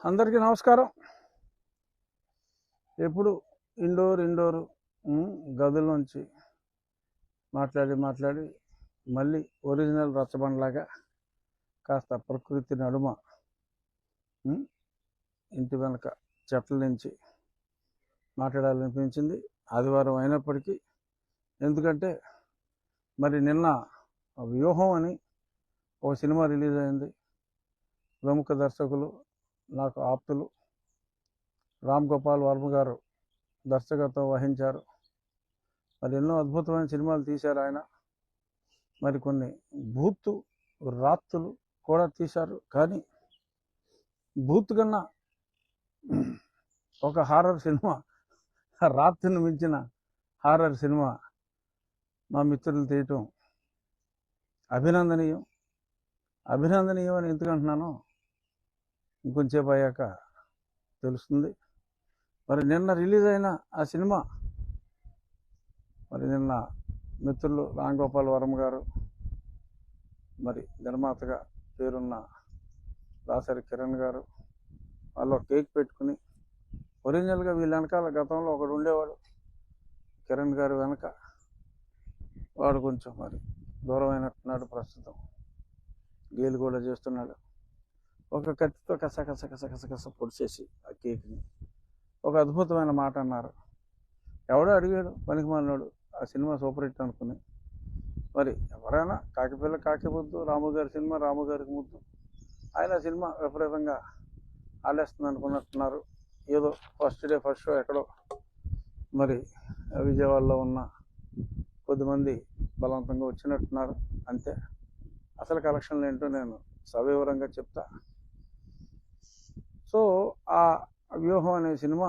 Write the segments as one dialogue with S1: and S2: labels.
S1: అందరికీ నమస్కారం. ఎప్పుడు ఇండోర్ గదుల నుంచి మాట్లాడి మళ్ళీ ఒరిజినల్ రచ్చబండలాగా కాస్త ప్రకృతి నడుమ ఇంటి వెనక చెట్ల నుంచి మాట్లాడాలనిపించింది. ఆదివారం అయినప్పటికీ, ఎందుకంటే మరి నిన్న వ్యూహం అని ఒక సినిమా రిలీజ్ అయింది. ప్రముఖ దర్శకులు, నాకు ఆప్తులు రామ్ గోపాల్ వర్మ గారు దర్శకత్వం వహించారు. మరి ఎన్నో అద్భుతమైన సినిమాలు తీశారు ఆయన. మరి కొన్ని భూత్ రాత్తులు కూడా తీశారు. కానీ భూత్ కన్నా ఒక హారర్ సినిమా, రాత్రిని మించిన హారర్ సినిమా మా మిత్రులు తీయటం అభినందనీయం అని ఎందుకంటున్నానో ఇంకొంచేపు అయ్యాక తెలుస్తుంది. మరి నిన్న రిలీజ్ అయిన ఆ సినిమా, మరి నిన్న మిత్రులు రామ్ గోపాల్ వర్మ గారు, మరి నిర్మాతగా పేరున్న దాసరి కిరణ్ గారు, వాళ్ళు కేక్ పెట్టుకుని, ఒరిజినల్గా వీళ్ళ వెనకాల గతంలో ఒకడు ఉండేవాడు కిరణ్ గారు వెనక. వాడు కొంచెం మరి దూరమైనట్టున్నాడు, ప్రస్తుతం గేలు కూడా చేస్తున్నాడు. ఒక కత్తితో కస పొడిచేసి ఆ కేక్ని ఒక అద్భుతమైన మాట అన్నారు. ఎవడో అడిగాడు, పనికి మాలినోడు, ఆ సినిమా సూపర్ హిట్ అనుకుని. మరి ఎవరైనా కాకిపిల్ల కాకి ముద్దు, రాము గారి సినిమా రాము గారికి ముద్దు, ఆయన సినిమా విపరీతంగా ఆలేస్తుంది అనుకున్నట్టున్నారు. ఏదో ఫస్ట్ షో ఎక్కడో మరి విజయవాడలో ఉన్న కొద్దిమంది బలవంతంగా వచ్చినట్టున్నారు, అంతే. అసలు కలెక్షన్లు ఏంటో నేను సవివరంగా చెప్తా. సో ఆ వ్యూహం అనే సినిమా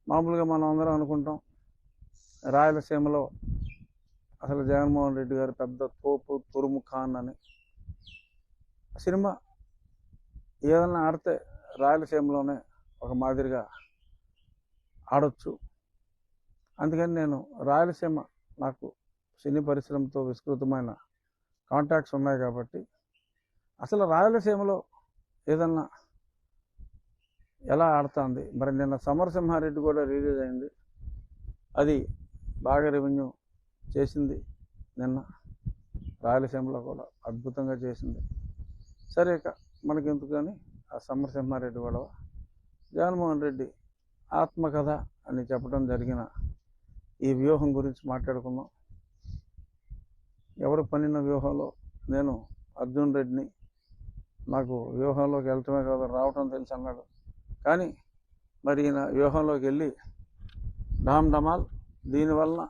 S1: మామూలుగా మనం అందరం అనుకుంటాం, రాయలసీమలో అసలు జగన్మోహన్ రెడ్డి గారు పెద్ద తోపు తురుము ఖాన్ అని. సినిమా ఏదన్నా ఆడితే రాయలసీమలోనే ఒక మాదిరిగా ఆడొచ్చు. అందుకని నేను రాయలసీమ, నాకు సినీ పరిశ్రమతో విస్తృతమైన కాంటాక్ట్స్ ఉన్నాయి కాబట్టి అసలు రాయలసీమలో ఏదన్నా ఎలా ఆడుతుంది. మరి నిన్న సమరసింహారెడ్డి కూడా రిలీజ్ అయింది. అది బాగా రెవెన్యూ చేసింది. నిన్న రాయలసీమలో కూడా అద్భుతంగా చేసింది. సరే, ఇక మనకెందుకు కానీ ఆ సమరసింహారెడ్డి గొడవ. జగన్మోహన్ రెడ్డి ఆత్మకథ అని చెప్పడం జరిగిన ఈ వ్యూహం గురించి మాట్లాడుకుందాం. ఎవరు పన్నిన వ్యూహంలో నేను అర్జున్ రెడ్డిని, నాకు వ్యూహంలోకి వెళ్ళటమే కాదు రావటం తెలుసు అన్నాడు. కానీ మరి ఈయన వ్యూహంలోకి వెళ్ళి డమాల్, దీనివల్ల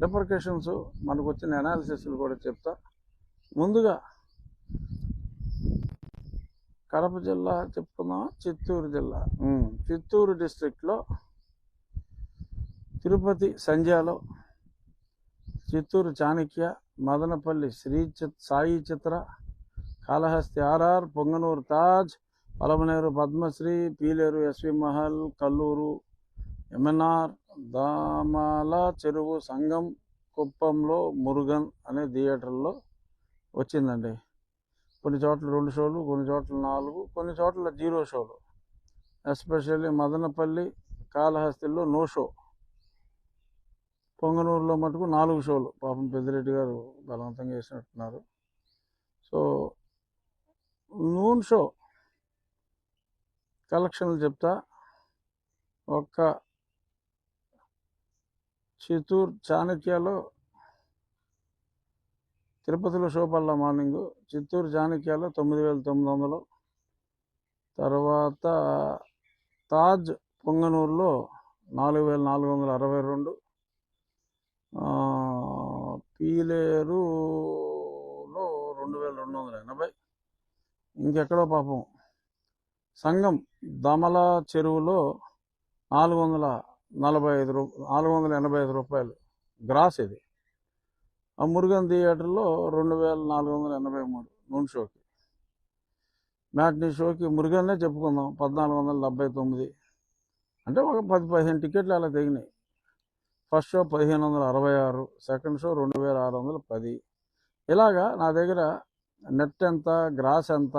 S1: రిపర్కషన్స్ మనకు వచ్చిన అనాలిసిస్లు కూడా చెప్తా. ముందుగా కడప జిల్లా చెప్పుకుందామా, చిత్తూరు జిల్లా, చిత్తూరు డిస్ట్రిక్ట్లో తిరుపతి సంధ్యాలో, Chittoor Chanakya, Madanapalle Sai Chitra, Kalahasti RR, Punganur Taj, Palamaner Padmasri, Pileru SV Mahal, Kalluru MNR, Damalacheruvu Sangam, కుప్పంలో మురుగన్ అనే థియేటర్లో వచ్చిందండి. కొన్ని చోట్ల 2 షోలు, కొన్ని చోట్ల 4, కొన్ని చోట్ల 0 షోలు. ఎస్పెషల్లీ మదనపల్లి, కాళహస్తిలో నో షో. పొంగనూరులో మటుకు 4 షోలు. పాపం పెద్దిరెడ్డి గారు బలవంతంగా వేసినట్టున్నారు. సో నూన్ షో కలెక్షన్లు చెప్తా. ఒక్క చిత్తూరు చాణక్యలో, తిరుపతిలో షో పల్లా మార్నింగు, చిత్తూరు చాణక్యలో 9,900. తర్వాత తాజ్ పొంగనూరులో 4,462. పీలేరులో 2,280. ఇంకెక్కడో పాపం సంగం దమల చెరువులో 485 రూపాయలు గ్రాస్ ఇది. ఆ మురుగన్ థియేటర్లో 2,483 నూన్ షోకి. మ్యాట్నీ షోకి మురుగన్నే చెప్పుకుందాం, 1,479. అంటే ఒక 10-15 టికెట్లు అలా తెగినాయి. First show 1,566, second show 2,610. ఇలాగా నా దగ్గర నెట్ ఎంత, గ్రాస్ ఎంత,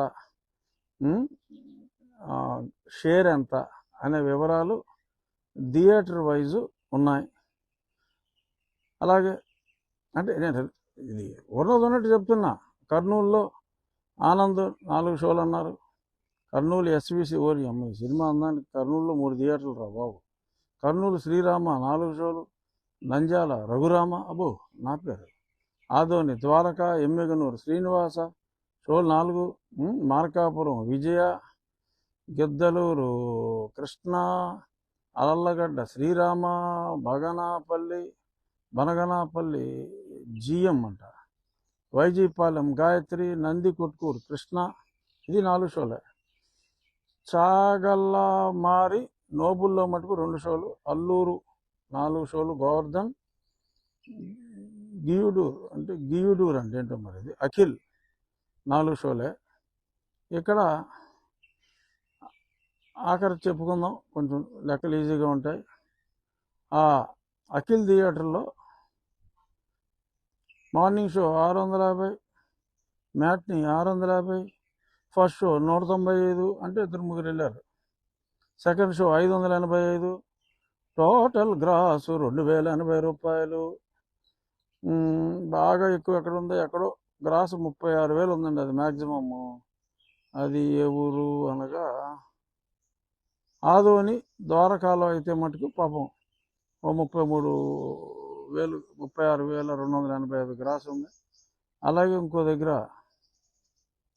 S1: షేర్ ఎంత అనే వివరాలు థియేటర్ వైజు ఉన్నాయి. అలాగే అంటే నేను ఇది ఉన్నట్టు చెప్తున్నా. కర్నూలులో ఆనంద్ 4 షోలు అన్నారు. కర్నూలు ఎస్విసి ఓరి అమ్మాయి సినిమా అందానికి కర్నూలులో 3 థియేటర్లు రా బాబు. కర్నూలు శ్రీరామ 4 షోలు. నంద్యాల రఘురామ అబ్బో నా పేరు. ఆదోని ద్వారక ఎమ్మిగనూరు శ్రీనివాస షోలు 4. మార్కాపురం విజయ, గిద్దలూరు కృష్ణ, అలల్లగడ్డ శ్రీరామ, బనగనాపల్లి జిఎం అంట, వైజీపాలెం గాయత్రి, నంది కొట్కూరు కృష్ణ, ఇది 4 షోలే. చాగల్లమారి నోబుల్లో మటుకు 2 షోలు. అల్లూరు 4 షోలు. గోవర్ధన్, గియుడూరు అంటే ఏంటో మరి ఇది అఖిల్ 4 షోలే. ఇక్కడ ఆఖరి చెప్పుకుందాం, కొంచెం లెక్కలు ఈజీగా ఉంటాయి. ఆ అఖిల్ థియేటర్లో morning show 650, matinee 650, first show 195 అంటే 2-3 వెళ్ళారు. సెకండ్ షో 585, టోటల్ గ్రాసు 2080 రూపాయలు. బాగా ఎక్కువ ఎక్కడ ఉందో, ఎక్కడో గ్రాసు 36,000 ఉందండి. అది మ్యాక్సిమము. అది ఏ ఊరు అనగా ఆదోని ద్వారకాలో అయితే మటుకు పాపం 33,000, 36,285 గ్రాసు ఉంది. అలాగే ఇంకో దగ్గర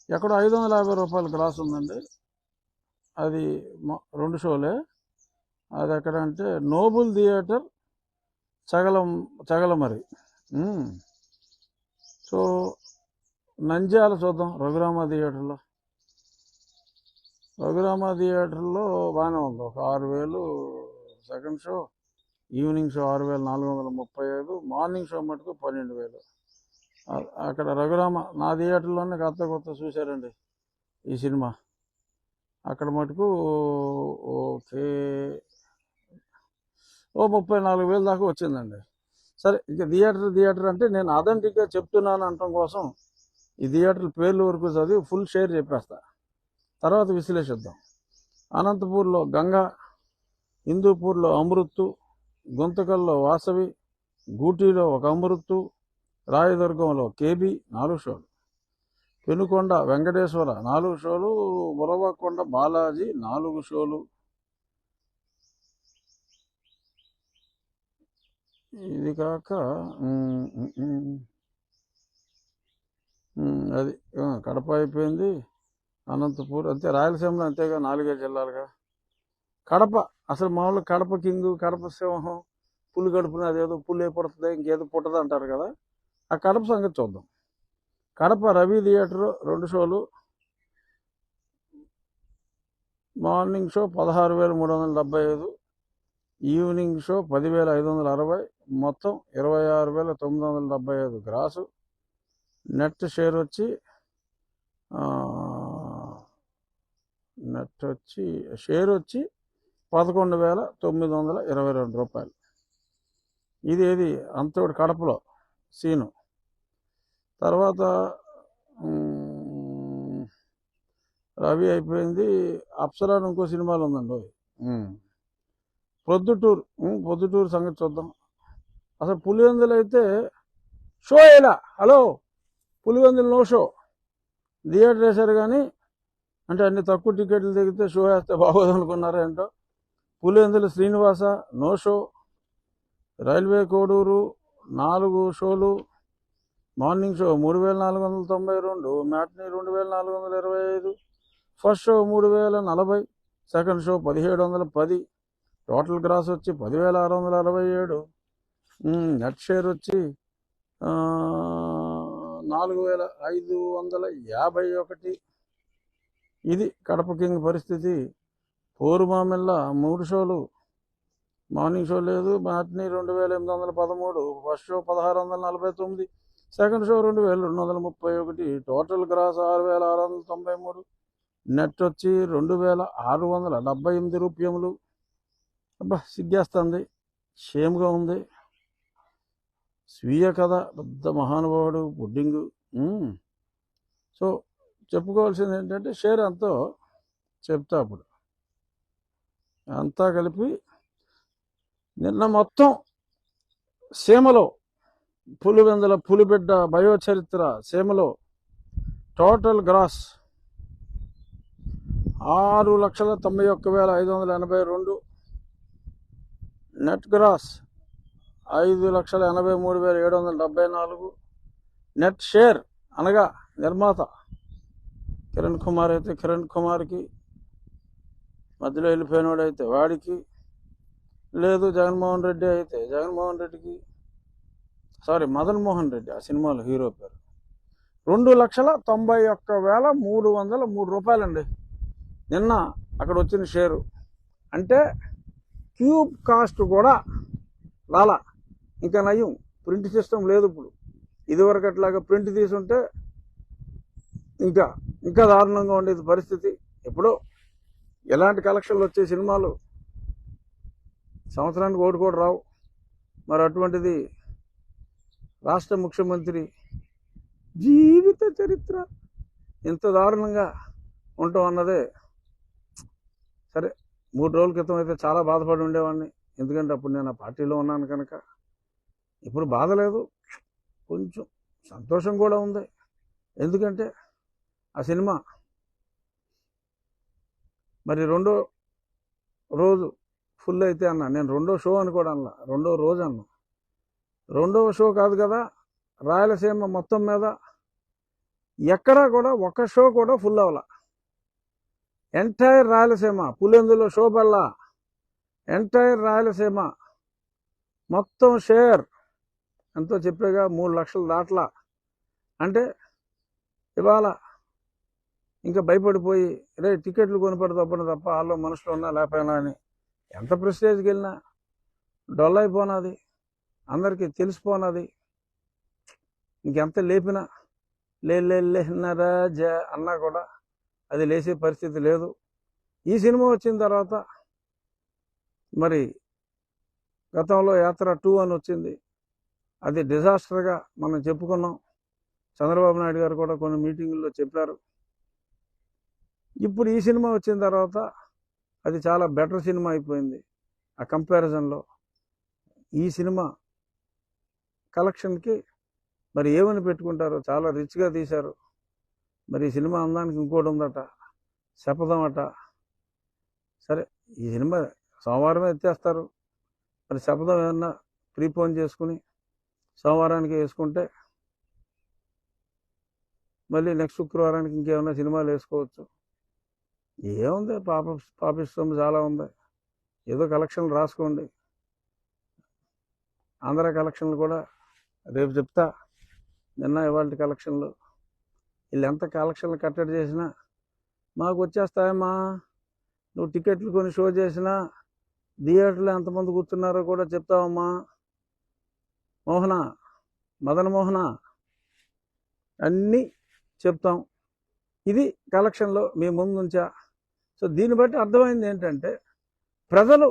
S1: ఎక్కడో 550 రూపాయల గ్రాసు ఉందండి. అది 2 షోలే. అది ఎక్కడంటే నోబుల్ థియేటర్ చగలమరి. సో నంద్యాల చూద్దాం. రఘురామ థియేటర్లో బాగానే ఉంది. ఒక 6,000 second show. Evening show 6,435. Morning show మటుకు 12,000. అక్కడ రఘురామ నా థియేటర్లోనే కొత్త చూశారండి ఈ సినిమా. అక్కడ మటుకు ఓకే 34,000 దాకా వచ్చిందండి. సరే, ఇక థియేటర్ అంటే నేను అథెంటిక్గా చెప్తున్నాను అనటం కోసం ఈ థియేటర్ల పేర్లు వరకు చదివి ఫుల్ షేర్ చెప్పేస్తా, తర్వాత విశ్లేషిద్దాం. అనంతపూర్లో గంగా, హిందూపూర్లో అమృత్తు, గుంతకల్లో వాసవి, గూటీలో ఒక అమృత్తు, రాయదుర్గంలో కేబీ 4 షోలు, పెనుకొండ వెంకటేశ్వర 4 షోలు, ఉరవకొండ బాలాజీ 4 షోలు. ఇది కాక అది కడప అయిపోయింది. అనంతపూర్ అంతే. రాయలసీమలో అంతేగా, 4 జిల్లాలుగా. కడప అసలు మామూలు కడప కింగు, కడప సింహం, పులి కడుపున అదేదో పులి పుడుతుంది ఇంకేదో పుట్టదు అంటారు కదా. ఆ కడప సంగతి చూద్దాం. కడప రవి థియేటర్ 2 షోలు. మార్నింగ్ షో 16,375, ఈవినింగ్ షో 10,560, మొత్తం 26,975 గ్రాసు. నెట్ షేర్ వచ్చి 11,922 రూపాయలు. ఇది అంతోటి కడపలో సీను. తర్వాత రవి అయిపోయింది. అప్సరా ఇంకో సినిమాలు ఉందండి. పొద్దుటూరు సంగతి చూద్దాం. అసలు పులివెందులు అయితే షో ఇలా పులివెందులు నో షో. థియేటర్ వేశారు కానీ అంటే అన్ని తక్కువ టికెట్లు దిగితే షో వేస్తే బాగోదు అనుకున్నారా ఏంటో. Pulivendula Srinivasa no show. Railway Koduru 4 షోలు. Morning show 3,492, matinee 2,425, first show 3,040, second show 1,710, total gross వచ్చి 10,667. నెట్ షేర్ వచ్చి 4,551. ఇది కడప కింగ్ పరిస్థితి. పోరుమామిళ్ళ 3 షోలు. మార్నింగ్ షో లేదు. Matinee 2,813, first show 1,649, second show 2,231, total gross 6,693. Net వచ్చి 2,678 రూపాయలు. అబ్బా సిగ్గేస్తుంది, షేమ్గా ఉంది. స్వీయ కథ, పెద్ద మహానుభావుడు, పుడ్డింగు. సో చెప్పుకోవాల్సింది ఏంటంటే షేర్ ఎంతో చెప్తా అప్పుడు అంతా కలిపి నిన్న మొత్తం సీమలో పులివెందుల పులిబిడ్డ బయోచరిత్ర సీమలో total gross 6,91,582, net gross 5,83,774, net share అనగా నిర్మాత కిరణ్ కుమార్ అయితే కిరణ్ కుమార్కి, మధ్యలో వెళ్ళిపోయినవాడైతే వాడికి, లేదు జగన్మోహన్ రెడ్డి అయితే జగన్మోహన్ రెడ్డికి, మదన్ మోహన్ రెడ్డి ఆ సినిమాలో హీరో పేరు, 2,91,303 రూపాయలండి నిన్న అక్కడ వచ్చిన షేరు. అంటే క్యూబ్ కాస్ట్ కూడా రాలా. ఇంకా నయం ప్రింట్ సిస్టమ్ లేదు ఇప్పుడు. ఇదివరకు అట్లాగా ప్రింట్ తీసుంటే ఇంకా దారుణంగా ఉండేది పరిస్థితి. ఎప్పుడో ఎలాంటి కలెక్షన్లు వచ్చే సినిమాలు సంవత్సరానికి ఒకటి కూడా రావు. మరి అటువంటిది రాష్ట్ర ముఖ్యమంత్రి జీవిత చరిత్ర ఇంత దారుణంగా ఉండటం అన్నదే. సరే 3 రోజుల క్రితం అయితే చాలా బాధపడి ఉండేవాడిని, ఎందుకంటే అప్పుడు నేను ఆ పార్టీలో ఉన్నాను కనుక. ఇప్పుడు బాధ లేదు, కొంచెం సంతోషం కూడా ఉంది. ఎందుకంటే ఆ సినిమా మరి 2వ రోజు ఫుల్ అయితే అన్నా. నేను 2వ షో అని కూడా అన్నా, 2వ రోజు అన్నా. 2వ షో కాదు కదా, రాయలసీమ మొత్తం మీద ఎక్కడా కూడా ఒక షో కూడా ఫుల్ అవ్వాల. ఎంటైర్ రాయలసీమ పులివెందులో షో బల్లా, ఎంటైర్ రాయలసీమ మొత్తం షేర్ ఎంతో చెప్పేగా 3 లక్షలు దాట్లా. అంటే ఇవాళ ఇంకా భయపడిపోయి టికెట్లు కొనిపడి తప్ప వాళ్ళు మనుషులు ఉన్నా లేకపోయినా అని ఎంత ప్రెస్టేజ్కి వెళ్ళినా డొల్ అయిపోనాది, అందరికీ తెలిసిపోనాది. ఇంకెంత లేపినా రాజా అన్నా కూడా అది లేచే పరిస్థితి లేదు. ఈ సినిమా వచ్చిన తర్వాత మరి గతంలో యాత్ర 2 అని వచ్చింది, అది డిజాస్టర్గా మనం చెప్పుకున్నాం. చంద్రబాబు నాయుడు గారు కూడా కొన్ని మీటింగుల్లో చెప్పారు. ఇప్పుడు ఈ సినిమా వచ్చిన తర్వాత అది చాలా బెటర్ సినిమా అయిపోయింది. ఆ కంపారిజన్లో ఈ సినిమా కలెక్షన్కి మరి ఏమని పెట్టుకుంటారో చాలా రిచ్గా తీశారు. మరి ఈ సినిమా అందానికి ఇంకోటి ఉందట, శపథం అట. సరే ఈ సినిమా సోమవారమే ఎత్తేస్తారు, మరి శపథం ఏమన్నా ప్రీపోన్ చేసుకుని సోమవారానికి వేసుకుంటే మళ్ళీ నెక్స్ట్ శుక్రవారానికి ఇంకేమైనా సినిమాలు వేసుకోవచ్చు. ఏముంది, పాపిష్టం చాలా ఉంది. ఏదో కలెక్షన్లు రాసుకోండి. ఆంధ్ర కలెక్షన్లు కూడా రేపు చెప్తా. నిన్న ఇవాళ కలెక్షన్లు వీళ్ళు ఎంత కలెక్షన్లు కట్టడి చేసినా మాకు వచ్చేస్తాయమ్మా. నువ్వు టికెట్లు కొని షో చేసినా థియేటర్లో ఎంతమంది కూర్చున్నారో కూడా చెప్తావమ్మా. మదన్ మోహన అన్నీ చెప్తాం. ఇది కలెక్షన్లో మీ ముందుంచా. సో దీన్ని బట్టి అర్థమైంది ఏంటంటే ప్రజలు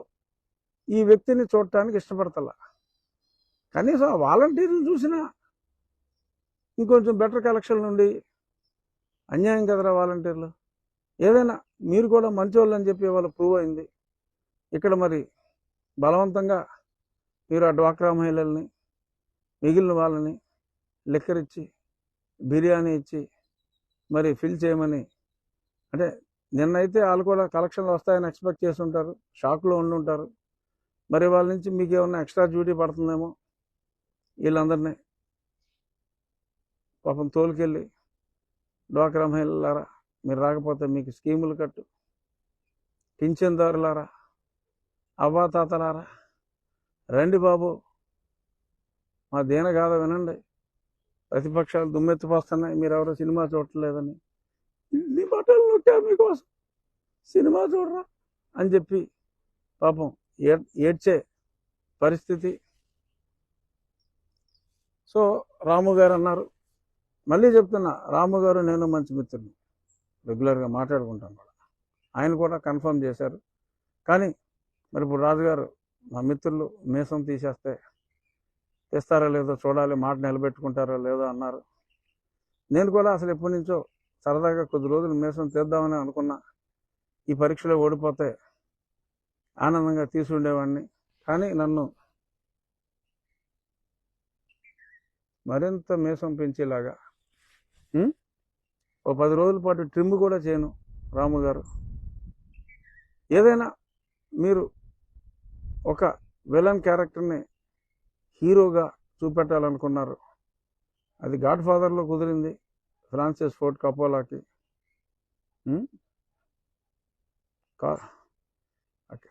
S1: ఈ వ్యక్తిని చూడటానికి ఇష్టపడతలా. కనీసం ఆ వాలంటీర్లు చూసినా ఇంకొంచెం బెటర్ కలెక్షన్ నుండి. అన్యాయం కదరా వాలంటీర్లు. ఏదైనా మీరు కూడా మంచోళ్ళు అని చెప్పి వాళ్ళు ప్రూవ్ అయింది. ఇక్కడ మరి బలవంతంగా మీరు ఆ డ్వాక్రా మహిళల్ని మిగిలిన వాళ్ళని లిక్కర్ ఇచ్చి బిర్యానీ ఇచ్చి మరి ఫిల్ చేయమని, అంటే నిన్నైతే వాళ్ళు కూడా కలెక్షన్లు వస్తాయని ఎక్స్పెక్ట్ చేసి ఉంటారు, షాక్లో ఉండుంటారు. మరి వాళ్ళ నుంచి మీకు ఏమన్నా ఎక్స్ట్రా డ్యూటీ పడుతుందేమో. వీళ్ళందరినీ పాపం తోలుకెళ్ళి డ్వాక్రా మహిళలారా మీరు రాకపోతే మీకు స్కీములు కట్టు, పింఛన్దారులారా అవ్వాతాతలారా రండి బాబు, మా దీనగాథ వినండి. ప్రతిపక్షాలు దుమ్మెత్తిపోస్తున్నాయి మీరు ఎవరో సినిమా చూడట్లేదని. ఇన్ని బట్టలు నొక్కా మీకోసం, సినిమా చూడరా అని చెప్పి పాపం ఏడ్చే పరిస్థితి. సో రాము గారు అన్నారు, మళ్ళీ చెప్తున్నా, రాము గారు నేను మంచి మిత్రులు, రెగ్యులర్గా మాట్లాడుకుంటాం కూడా. ఆయన కూడా కన్ఫర్మ్ చేశారు. కానీ మరి ఇప్పుడు రాజుగారు మా మిత్రులు మీసం తీస్తారో లేదో చూడాలి, మాట నిలబెట్టుకుంటారో లేదో అన్నారు. నేను కూడా అసలు ఎప్పటి నుంచో సరదాగా కొద్ది రోజులు మీసం తీద్దామని అనుకున్నా. ఈ పరీక్షలో ఓడిపోతే ఆనందంగా తీసుండేవాడిని. కానీ నన్ను మరింత మీసం పెంచేలాగా ఓ 10 రోజుల పాటు ట్రిమ్ కూడా చేయను రాము గారు. ఏదైనా మీరు ఒక విలన్ క్యారెక్టర్ని హీరోగా చూపెట్టాలనుకున్నారు, అది గాడ్ ఫాదర్లో కుదిరింది ఫ్రాన్సిస్ ఫోర్డ్ కపోలాకి.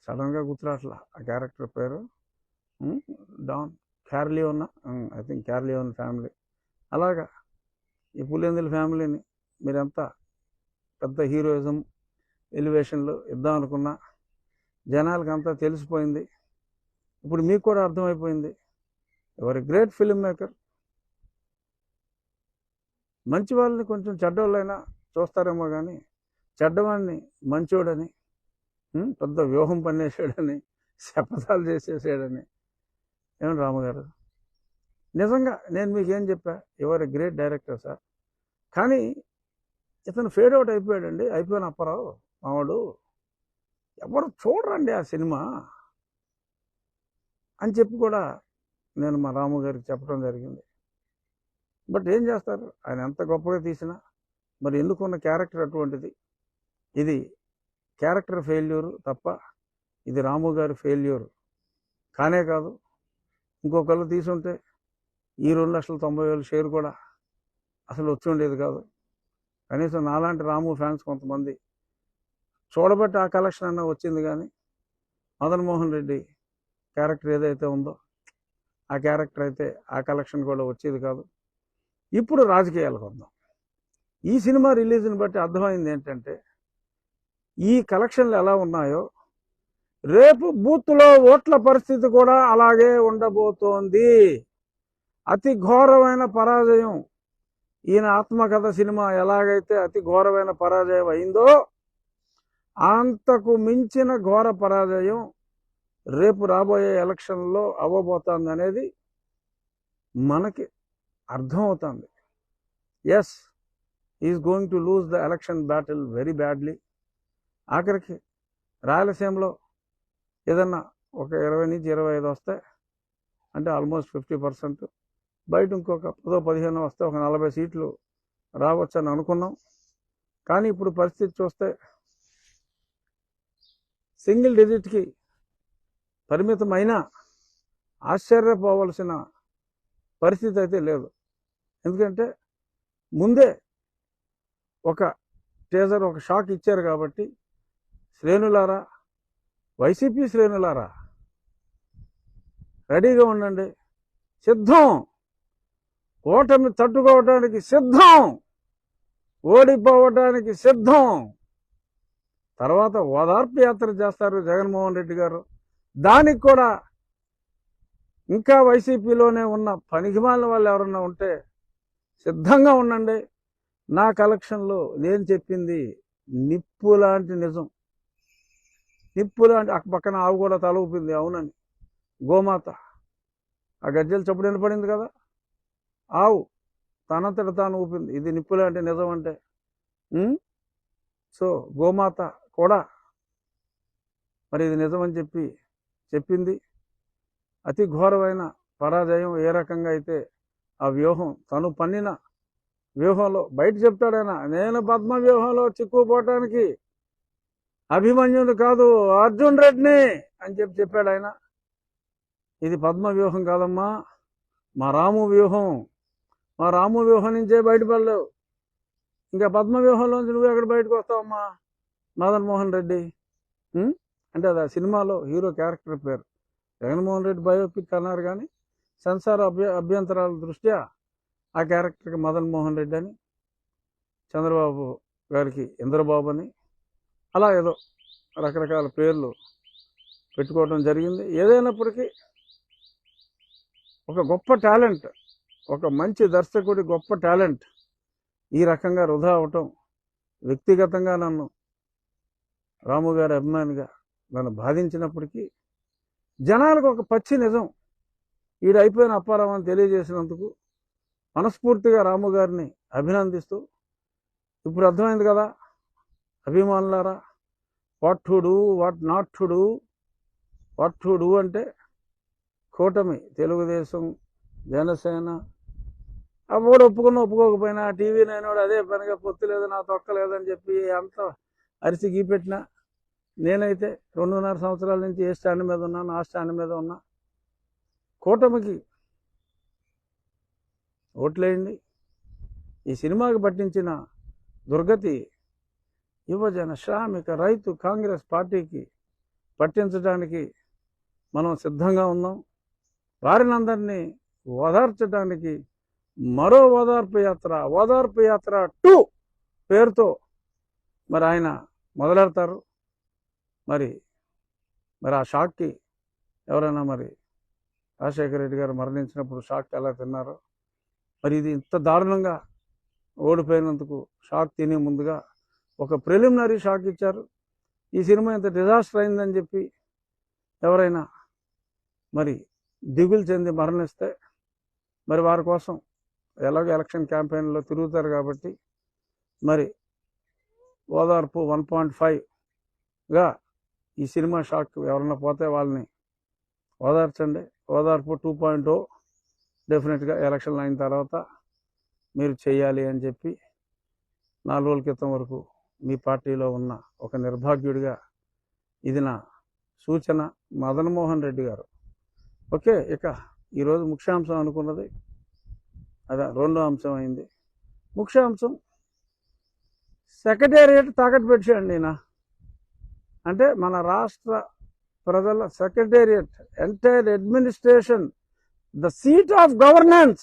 S1: సడన్గా గుర్తురాట్లా ఆ క్యారెక్టర్ పేరు. Don Corleone, I think Corleone family. అలాగా ఈ పులివెందుల ఫ్యామిలీని మీరెంత పెద్ద హీరోయిజం ఎలివేషన్లు ఇద్దాం అనుకున్నా జనాలకు అంతా తెలిసిపోయింది. ఇప్పుడు మీకు కూడా అర్థమైపోయింది. ఎవరి గ్రేట్ ఫిల్మ్ మేకర్. మంచి వాళ్ళని కొంచెం చెడ్డవాళ్ళైనా చూస్తారేమో కానీ చెడ్డవాడిని మంచోడని, పెద్ద వ్యూహం పన్నేసాడని, శపథాలు చేసేసాడని. ఏమన్నా రాముగారు, నిజంగా నేను మీకు ఏం చెప్పా, ఎవరు గ్రేట్ డైరెక్టర్ సార్. కానీ ఇతను ఫేడ్ అవుట్ అయిపోయాడండి. అయిపోయిన అప్పారావు మావాడు ఎవరు చూడరండి ఆ సినిమా అని చెప్పి కూడా నేను మా రాము గారికి చెప్పడం జరిగింది. బట్ ఏం చేస్తారు, ఆయన ఎంత గొప్పగా తీసినా మరి ఎన్నుకున్న క్యారెక్టర్ అటువంటిది. ఇది క్యారెక్టర్ ఫెయిల్యూరు తప్ప ఇది రాము గారి ఫెయిల్యూర్ కానే కాదు. ఇంకొకళ్ళు తీసుంటే ఈ 2,90,000 షేర్ కూడా అసలు వచ్చి ఉండేది కాదు. కనీసం నాలాంటి రాము ఫ్యాన్స్ కొంతమంది చూడబట్టి ఆ కలెక్షన్ అన్న వచ్చింది. కానీ మదన్ మోహన్ రెడ్డి క్యారెక్టర్ ఏదైతే ఉందో ఆ క్యారెక్టర్ అయితే ఆ కలెక్షన్ కూడా వచ్చేది కాదు. ఇప్పుడు రాజకీయాలకు వద్దాం. ఈ సినిమా రిలీజ్ని బట్టి అర్థమైంది ఏంటంటే, ఈ కలెక్షన్లు ఎలా ఉన్నాయో రేపు బూత్లో ఓట్ల పరిస్థితి కూడా అలాగే ఉండబోతోంది. అతి ఘోరమైన పరాజయం. ఈయన ఆత్మకథ సినిమా ఎలాగైతే అతి ఘోరమైన పరాజయం అయిందో అంతకు మించిన ఘోర పరాజయం రేపు రాబోయే ఎలక్షన్లో అవ్వబోతుంది అనేది మనకి అర్థమవుతుంది. Yes, is going to lose the election battle very badly. ఆఖరికి రాయలసీమలో ఏదన్నా ఒక 20 నుంచి 25 వస్తాయి అంటే ఆల్మోస్ట్ 50%. బయట ఇంకొక 10-15 వస్తే ఒక 40 సీట్లు రావచ్చని అనుకున్నాం. కానీ ఇప్పుడు పరిస్థితి చూస్తే సింగిల్ డిజిట్కి పరిమితమైన ఆశ్చర్యపోవలసిన పరిస్థితి అయితే లేదు. ఎందుకంటే ముందే ఒక టీజర్, ఒక షాక్ ఇచ్చారు కాబట్టి శ్రేణులారా, వైసీపీ శ్రేణులారా రెడీగా ఉండండి. సిద్ధం, ఓటమి తట్టుకోవడానికి సిద్ధం, ఓడిపోవడానికి సిద్ధం. తర్వాత ఓదార్పు యాత్ర చేస్తారు జగన్మోహన్ రెడ్డి గారు. దానికి కూడా ఇంకా వైసీపీలోనే ఉన్న పనికిమాలిన వాళ్ళు ఎవరన్నా ఉంటే సిద్ధంగా ఉండండి. నా కలెక్షన్లో నేను చెప్పింది నిప్పు లాంటి నిజం. నిప్పు లాంటి, అక్క పక్కన ఆవు కూడా తల ఊపింది అవునని. గోమాత ఆ గజ్జల చప్పుడు వినపడింది కదా, ఆవు తనంతట తాను ఊపింది. ఇది నిప్పు లాంటి నిజం అంటే. సో గోమాత కూడా మరి ఇది నిజం అని చెప్పింది. అతి ఘోరమైన పరాజయం ఏ రకంగా అయితే ఆ వ్యూహం, తను పన్నిన వ్యూహంలో బయట చెప్తాడైనా, నేను పద్మ వ్యూహంలో చిక్కుపోవటానికి అభిమన్యుడు కాదు అర్జున్ రెడ్డిని అని చెప్పాడు ఆయన. ఇది పద్మ వ్యూహం కాదమ్మా, మా రాము వ్యూహం. మా రాము వ్యూహం నుంచే బయటపడలేవు, ఇంకా పద్మ వ్యూహంలోంచి నువ్వు ఎక్కడ బయటకు వస్తావమ్మా మదన్ మోహన్ రెడ్డి. అంటే అది ఆ సినిమాలో హీరో క్యారెక్టర్ పేరు. జగన్మోహన్ రెడ్డి బయోపిక్ అన్నారు కానీ సెన్సార్ అభ్యంతరాల దృష్ట్యా ఆ క్యారెక్టర్కి మదన్ మోహన్ రెడ్డి అని, చంద్రబాబు గారికి ఇంద్రబాబు అని, అలా ఏదో రకరకాల పేర్లు పెట్టుకోవడం జరిగింది. ఏదైనప్పటికీ ఒక గొప్ప టాలెంట్, ఒక మంచి దర్శకుడి గొప్ప టాలెంట్ ఈ రకంగా వృధా అవటం వ్యక్తిగతంగా నన్ను, రాము గారి అభిమానిగా నన్ను బాధించినప్పటికీ జనాలకు ఒక పచ్చి నిజం ఈడు అయిపోయిన అప్పారావు అని తెలియజేసినందుకు మనస్ఫూర్తిగా రాము గారిని అభినందిస్తూ, ఇప్పుడు అర్థమైంది కదా అభిమానులారా, what to do, what not to do. What to do అంటే కూటమి, తెలుగుదేశం, జనసేన, అప్పుడు ఒప్పుకోకపోయినా టీవీ నైనోడు అదే పనిగా పొత్తు లేదు, నా తొక్క లేదని చెప్పి అంత అరిసి గీపెట్టినా, నేనైతే 2.5 సంవత్సరాల నుంచి ఏ స్టాండ్ మీద ఉన్నాను ఆ స్టాండ్ మీద ఉన్నా. కూటమికి ఓట్లేయండి. ఈ సినిమాకి పట్టించిన దుర్గతి యువజన, శ్రామిక, రైతు కాంగ్రెస్ పార్టీకి పట్టించడానికి మనం సిద్ధంగా ఉన్నాం. వారిని అందరినీ ఓదార్చడానికి మరో ఓదార్పు యాత్ర 2 పేరుతో మరి ఆయన మొదలెడతారు. మరి ఆ షాక్కి ఎవరైనా మరి రాజశేఖర రెడ్డి గారు మరణించినప్పుడు షాక్ ఎలా తిన్నారో, మరి ఇది ఇంత దారుణంగా ఓడిపోయినందుకు షాక్ తినే ముందుగా ఒక ప్రిలిమినరీ షాక్ ఇచ్చారు. ఈ సినిమా ఇంత డిజాస్టర్ అయిందని చెప్పి ఎవరైనా మరి దిగులు చెంది మరణిస్తే మరి వారి కోసం ఎలాగో ఎలక్షన్ క్యాంపెయిన్లో తిరుగుతారు కాబట్టి మరి ఓదార్పు 1.5గా ఈ సినిమా షాక్ ఎవరైనా పోతే వాళ్ళని ఓదార్చండి. ఓదార్పు 2.0 డెఫినెట్గా ఎలక్షన్లు అయిన తర్వాత మీరు చేయాలి అని చెప్పి 4 రోజుల క్రితం వరకు మీ పార్టీలో ఉన్న ఒక నిర్భాగ్యుడిగా ఇది నా సూచన. మదన్మోహన్ రెడ్డి గారు. ఓకే, ఇక ఈరోజు ముఖ్యాంశం అనుకున్నది అదే 2వ అంశం అయింది. ముఖ్యాంశం సెక్రటేరియట్ తాకట్టు పెట్టేయండి. అంటే మన రాష్ట్ర ప్రజల secretariat, entire administration, the seat of governance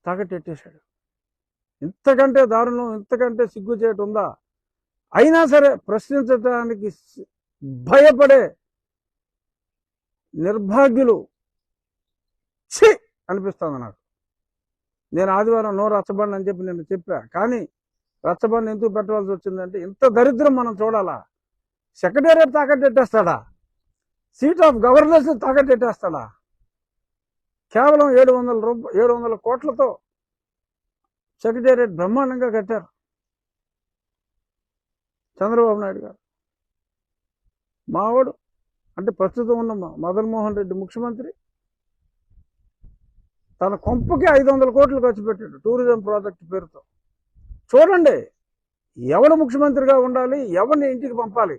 S1: తాకట్టెట్టేశాడు. ఇంతకంటే దారుణం, ఇంతకంటే సిగ్గుచేటు ఉందా? అయినా సరే ప్రశ్నించడానికి భయపడే నిర్భాగ్యులు ఛీ అనిపిస్తుంది నాకు. నేను ఆదివారం నో రచ్చబండి అని చెప్పి నేను చెప్పా, కానీ రచ్చబండి ఎందుకు పెట్టవలసి వచ్చిందంటే ఇంత దరిద్రం మనం చూడాలా? సెక్రటేరియట్ తాకట్టెట్టేస్తాడా? సీట్ ఆఫ్ గవర్నెన్స్ తాకట్టెట్టేస్తాడా? కేవలం 700 కోట్లతో సెక్రటేరియట్ బ్రహ్మాండంగా కట్టారు చంద్రబాబు నాయుడు గారు. మావాడు అంటే ప్రస్తుతం ఉన్న మదన్మోహన్ రెడ్డి ముఖ్యమంత్రి తన కొంపకి 500 కోట్లు ఖర్చు పెట్టాడు టూరిజం ప్రాజెక్ట్ పేరుతో. చూడండి, ఎవరు ముఖ్యమంత్రిగా ఉండాలి, ఎవరిని ఇంటికి పంపాలి,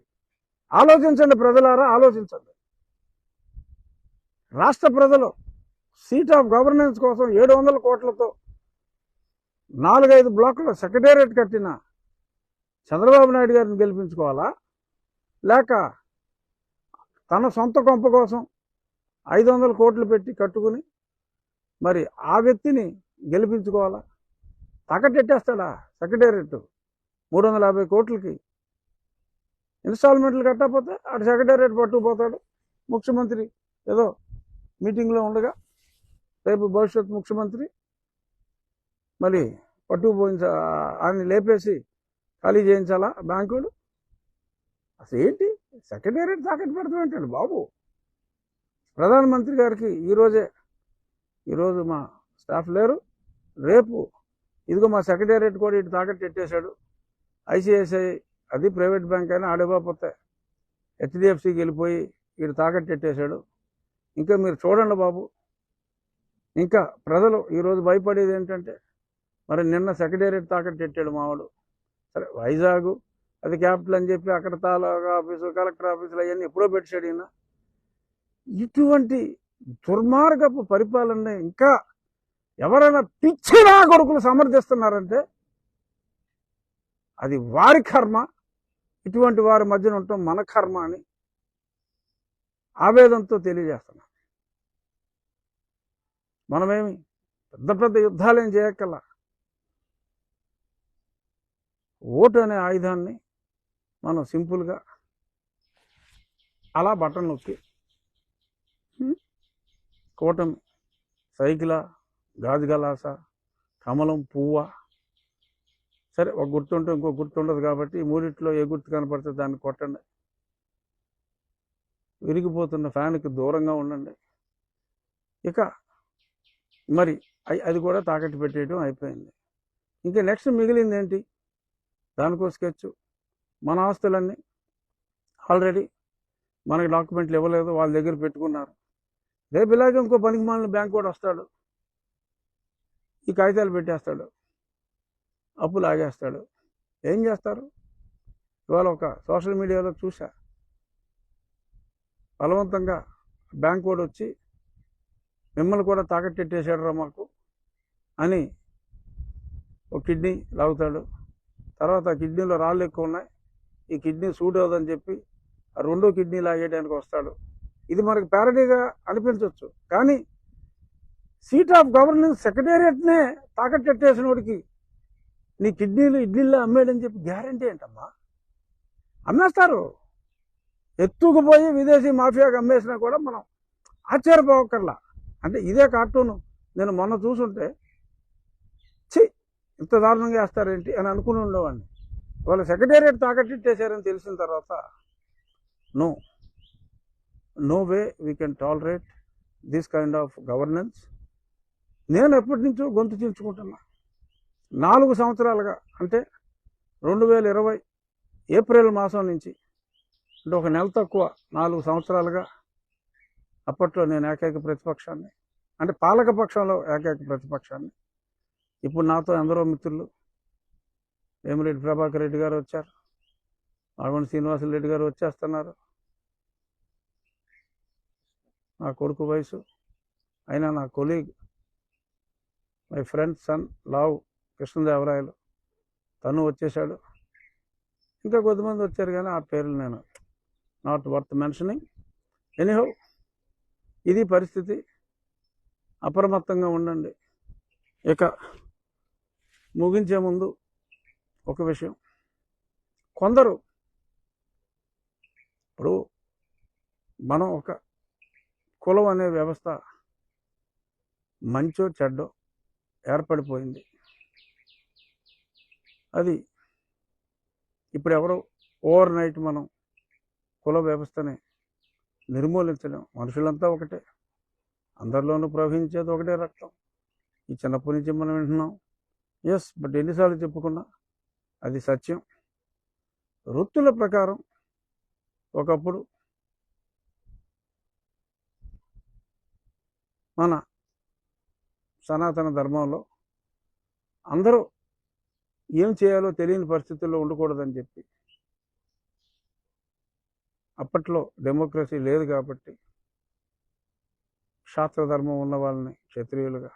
S1: ఆలోచించండి ప్రజలారా, ఆలోచించండి. రాష్ట్ర ప్రజలు సీట్ ఆఫ్ గవర్నెన్స్ కోసం 700 కోట్లతో 4-5 బ్లాకుల సెక్రటేరియట్ కట్టిన చంద్రబాబు నాయుడు గారిని గెలిపించుకోవాలా, లేక తన సొంత కొంప కోసం 500 కోట్లు పెట్టి కట్టుకుని మరి ఆ వ్యక్తిని గెలిపించుకోవాలా? తాకట్టెట్టేస్తాడా సెక్రటేరియట్ 350 కోట్లకి? ఇన్స్టాల్మెంట్లు కట్టకపోతే అటు సెక్రటేరియట్ పట్టుకుపోతాడు ముఖ్యమంత్రి. ఏదో మీటింగ్లో ఉండగా రేపు భవిష్యత్ ముఖ్యమంత్రి మరి పట్టుకుపోయించ ఆయన్ని లేపేసి ఖాళీ చేయించాలా బ్యాంకులు? అసలు ఏంటి సెక్రటేరియట్ తాకట్టు పెడతాం ఏంటండి బాబు? ప్రధానమంత్రి గారికి ఈరోజు మా స్టాఫ్ లేరు, రేపు ఇదిగో మా సెక్రటేరియట్ కూడా ఇటు తాకట్టు పెట్టేశాడు. ఐసిఐసిఐ అది ప్రైవేట్ బ్యాంక్ అయినా ఆడిపోతే హెచ్డిఎఫ్సికి వెళ్ళిపోయి ఇటు తాకట్టు పెట్టేశాడు. ఇంకా మీరు చూడండి బాబు. ఇంకా ప్రజలు ఈరోజు భయపడేది ఏంటంటే మరి నిన్న సెక్రటేరియట్ తాకట్టు పెట్టాడు మావాడు. సరే, వైజాగ్ అది క్యాపిటల్ అని చెప్పి అక్కడ తాలూకా ఆఫీసు, కలెక్టర్ ఆఫీసులు అవన్నీ ఎప్పుడో పెట్టాడు ఈయన. ఇటువంటి దుర్మార్గపు పరిపాలన ఇంకా ఎవరైనా పిచ్చినా కొడుకులు సమర్థిస్తున్నారంటే అది వారి కర్మ. ఇటువంటి వారి మధ్యన ఉంటాం మన కర్మ అని ఆవేదనతో తెలియజేస్తున్నాం. మనమేమి పెద్ద యుద్ధాలేం చేయక్కల. ఓటు అనే ఆయుధాన్ని మనం సింపుల్గా అలా బటన్ నొక్కి కూటమి సైకిలా, గాజు గలాస, కమలం పువ్వ, సరే ఒక గుర్తుంటే ఇంకో గుర్తు ఉండదు కాబట్టి ఈ మూడిట్లో ఏ గుర్తు కనపడితే దాన్ని కొట్టండి. విరిగిపోతున్న ఫ్యాన్కి దూరంగా ఉండండి. ఇక మరి అది కూడా తాకట్టు పెట్టేయడం అయిపోయింది. ఇంకా నెక్స్ట్ మిగిలింది ఏంటి? దానికో స్కెచ్. మన ఆస్తులన్నీ ఆల్రెడీ మనకి డాక్యుమెంట్లు ఇవ్వలేదు, వాళ్ళ దగ్గర పెట్టుకున్నారు. రేపు ఇలాగే ఇంకో పనికి మాలిన బ్యాంక్ కూడా వస్తాడు, ఈ కాగితాలు పెట్టేస్తాడు, అప్పులు ఆగేస్తాడు. ఏం చేస్తారు? ఇవాళ ఒక సోషల్ మీడియాలో చూసా, బలవంతంగా బ్యాంక్ కూడా వచ్చి మిమ్మల్ని కూడా తాకట్టెట్టేసాడురా మాకు అని ఒక కిడ్నీ లాగుతాడు. తర్వాత ఆ కిడ్నీలో రాళ్ళు ఎక్కువ ఉన్నాయి, ఈ కిడ్నీ సూట్ అవుదని చెప్పి ఆ రెండో కిడ్నీ లాగేయడానికి వస్తాడు. ఇది మనకు ప్యారడీగా అనిపించవచ్చు, కానీ సీట్ ఆఫ్ గవర్నెన్స్ సెక్రటేరియట్నే తాకట్టెట్టేసిన వాడికి నీ కిడ్నీలు ఇడ్లీల్లో అమ్మేయడని చెప్పి గ్యారంటీ ఏంటమ్మా? అమ్మేస్తారు. ఎత్తుకుపోయి విదేశీ మాఫియాకి అమ్మేసినా కూడా మనం ఆశ్చర్యపోకర్లా. అంటే ఇదే కార్టూను నేను మొన్న చూసుంటే ఇంత దారుణంగా వేస్తారేంటి అని అనుకుని ఉండేవాడిని. వాళ్ళ సెక్రటేరియట్ తాకట్టిట్టేశారని తెలిసిన తర్వాత no way we can tolerate this kind of governance. నేను ఎప్పటి నుంచో గొంతు చించుకుంటున్నా. 4 సంవత్సరాలుగా, అంటే 2020 ఏప్రిల్ మాసం నుంచి, అంటే ఒక నెల తక్కువ 4 సంవత్సరాలుగా అప్పట్లో నేను ఏకైక ప్రతిపక్షాన్ని, అంటే పాలక పక్షంలో ఏకైక ప్రతిపక్షాన్ని. ఇప్పుడు నాతో ఎందరో మిత్రులు, వేమిరెడ్డి ప్రభాకర్ రెడ్డి గారు వచ్చారు, మాగంటి శ్రీనివాసరెడ్డి గారు వచ్చేస్తున్నారు. నా కొడుకు వయసు అయినా నా కొలీగ్, మై ఫ్రెండ్ సన్ లావ్ కృష్ణదేవరాయలు, తను వచ్చేసాడు. ఇంకా కొద్దిమంది వచ్చారు, కానీ ఆ పేర్లు నేను నాట్ వర్త్ మెన్షనింగ్. ఎనీహౌ, ఇది పరిస్థితి. అప్రమత్తంగా ఉండండి. ఇక ముగించే ముందు ఒక విషయం, కొందరు ఇప్పుడు మనం ఒక కులం అనే వ్యవస్థ మంచో చెడ్డో ఏర్పడిపోయింది. అది ఇప్పుడు ఎవరో ఓవర్ నైట్ మనం కుల వ్యవస్థని నిర్మూలించలేం. మనుషులంతా ఒకటే, అందరిలోనూ ప్రవహించేది ఒకటే రక్తం. ఈ చిన్నప్పటి నుంచి మనం వింటున్నాం. ఎస్, బట్ ఎన్నిసార్లు చెప్పుకున్నా అది సత్యం. వృత్తుల ప్రకారం ఒకప్పుడు మన సనాతన ధర్మంలో అందరూ ఏం చేయాలో తెలియని పరిస్థితుల్లో ఉండకూడదని చెప్పి, అప్పట్లో డెమోక్రసీ లేదు కాబట్టి శాస్త్రధర్మం ఉన్న వాళ్ళని క్షత్రియులుగా,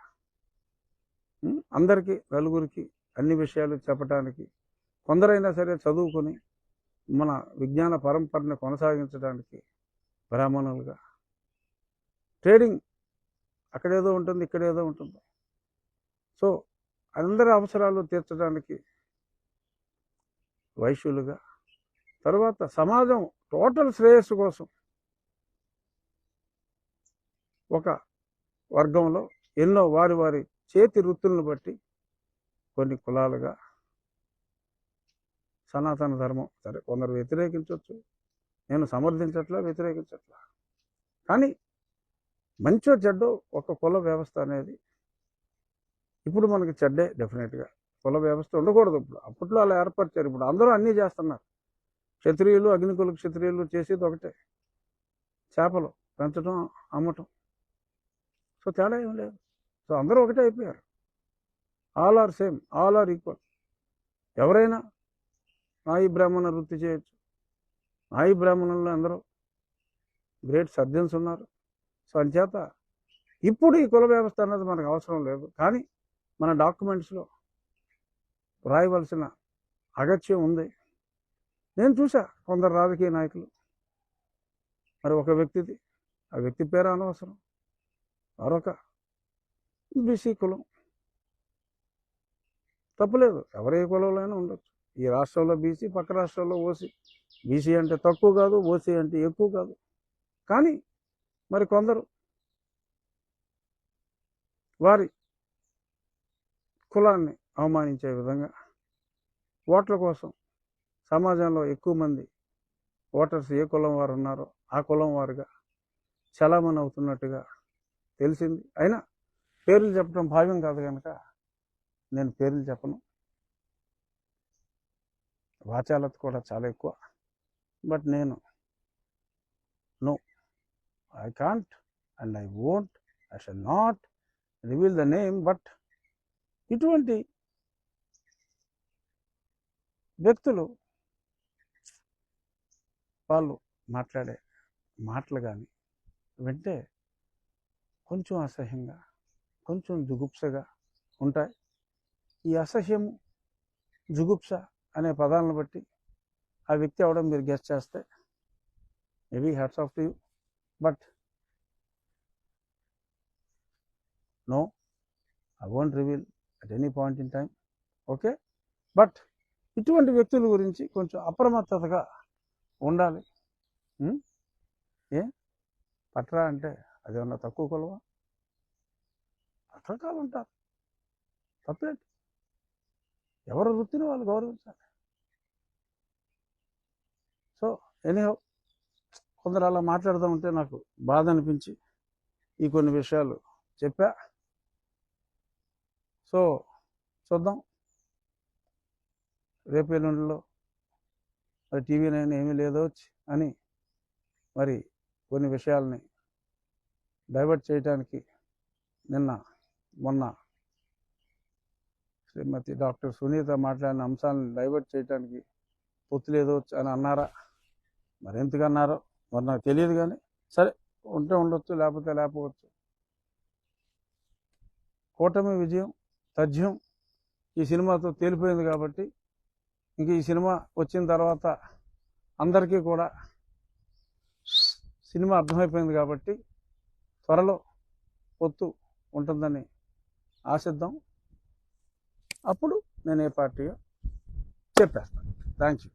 S1: అందరికీ నలుగురికి అన్ని విషయాలు చెప్పడానికి, కొందరైనా సరే చదువుకొని మన విజ్ఞాన పరంపరని కొనసాగించడానికి బ్రాహ్మణులుగా, ట్రేడింగ్ అక్కడేదో ఉంటుంది, ఇక్కడేదో ఉంటుంది. సో అందరి అవసరాలు తీర్చడానికి వైశ్యులుగా, తర్వాత సమాజం టోటల్ శ్రేయస్సు కోసం ఒక వర్గంలో ఎన్నో వారి వారి చేతి వృత్తులను బట్టి కొన్ని కులాలుగా సనాతన ధర్మం, సరే కొందరు వ్యతిరేకించవచ్చు, నేను సమర్థించట్లా, వ్యతిరేకించట్లా, కానీ మంచో చెడ్డో ఒక కుల వ్యవస్థ అనేది ఇప్పుడు మనకి చెడ్డే. డెఫినెట్గా కుల వ్యవస్థ ఉండకూడదు. ఇప్పుడు అప్పట్లో అలా ఏర్పరిచారు, ఇప్పుడు అందరూ అన్నీ చేస్తున్నారు. క్షత్రియులు, అగ్నికుల క్షత్రియులు చేసేది ఒకటే, చేపలు పెంచడం, అమ్మటం. సో తేడా ఏం లేదు. సో అందరూ ఒకటే అయిపోయారు. All are same, all are equal. ఎవరైనా నాయి బ్రాహ్మణ వృత్తి చేయొచ్చు. నాయి బ్రాహ్మణుల్లో అందరూ గ్రేట్ సర్జన్స్ ఉన్నారు. సో అంచేత ఇప్పుడు ఈ కుల వ్యవస్థ అన్నది మనకు అవసరం లేదు, కానీ మన డాక్యుమెంట్స్లో రాయవలసిన అగత్యం ఉంది. నేను చూసా కొందరు రాజకీయ నాయకులు, మరి ఒక వ్యక్తిది, ఆ వ్యక్తి పేరు అనవసరం, మరొక బీసీ కులం, తప్పులేదు, ఎవరే కులంలో ఉండొచ్చు. ఈ రాష్ట్రంలో బీసీ, పక్క రాష్ట్రాల్లో ఓసీ. బీసీ అంటే తక్కువ కాదు, ఓసీ అంటే ఎక్కువ కాదు. కానీ మరి కొందరు వారి కులాన్ని అవమానించే విధంగా ఓట్ల కోసం సమాజంలో ఎక్కువ మంది ఓటర్స్ ఏ కులం వారు ఉన్నారో ఆ కులం వారుగా చలామణి అవుతున్నట్టుగా తెలిసింది. అయినా పేర్లు చెప్పడం భావ్యం కాదు కనుక నేను పేర్లు చెప్పను. వాచాలత కూడా చాలా ఎక్కువ. బట్ నేను no, I can't and I won't, I shall not reveal the name. But ఇటువంటి వ్యక్తులు వాళ్ళు మాట్లాడే మాటలు కానీ వింటే కొంచెం అసహ్యంగా, కొంచెం జుగుప్సగా ఉంటాయి. ఈ అసహ్యము, జుగుప్స అనే పదాలను బట్టి ఆ వ్యక్తి అవడం మీరు గెస్ చేస్తే maybe hats off to you. But no, I won't reveal at any point in time. Okay, but ఇటువంటి వ్యక్తుల గురించి కొంచెం అప్రమత్తతగా ఉండాలి. ఏ పట్రా అంటే అదేమన్నా తక్కువ కొలవా? రకరకాలు ఉంటారు, తప్పేంటి? ఎవరి వృత్తిని వాళ్ళు గౌరవించాలి. సో ఎనీహౌ, కొందరు అలా మాట్లాడుతూ ఉంటే నాకు బాధ అనిపించి ఈ కొన్ని విషయాలు చెప్పా. సో చూద్దాం, రేపు ఎల్లుండిలో మరి టీవీ నైన్ ఏమీ లేదో అని మరి కొన్ని విషయాల్ని డైవర్ట్ చేయడానికి మొన్న శ్రీమతి డాక్టర్ సునీత మాట్లాడిన అంశాలను డైవర్ట్ చేయడానికి పొత్తు లేదో అని అన్నారా? మరి ఎందుకు అన్నారో మరి నాకు తెలియదు. కానీ సరే, ఉంటే ఉండొచ్చు, లేకపోతే లేకపోవచ్చు. కూటమి విజయం తథ్యం ఈ సినిమాతో తేలిపోయింది కాబట్టి ఇంక ఈ సినిమా వచ్చిన తర్వాత అందరికీ కూడా సినిమా అర్థమైపోయింది కాబట్టి త్వరలో పొత్తు ఉంటుందని ఆశిద్దాం. అప్పుడు నేను ఏ పార్టీయో చెప్పేస్తాను. Thank you.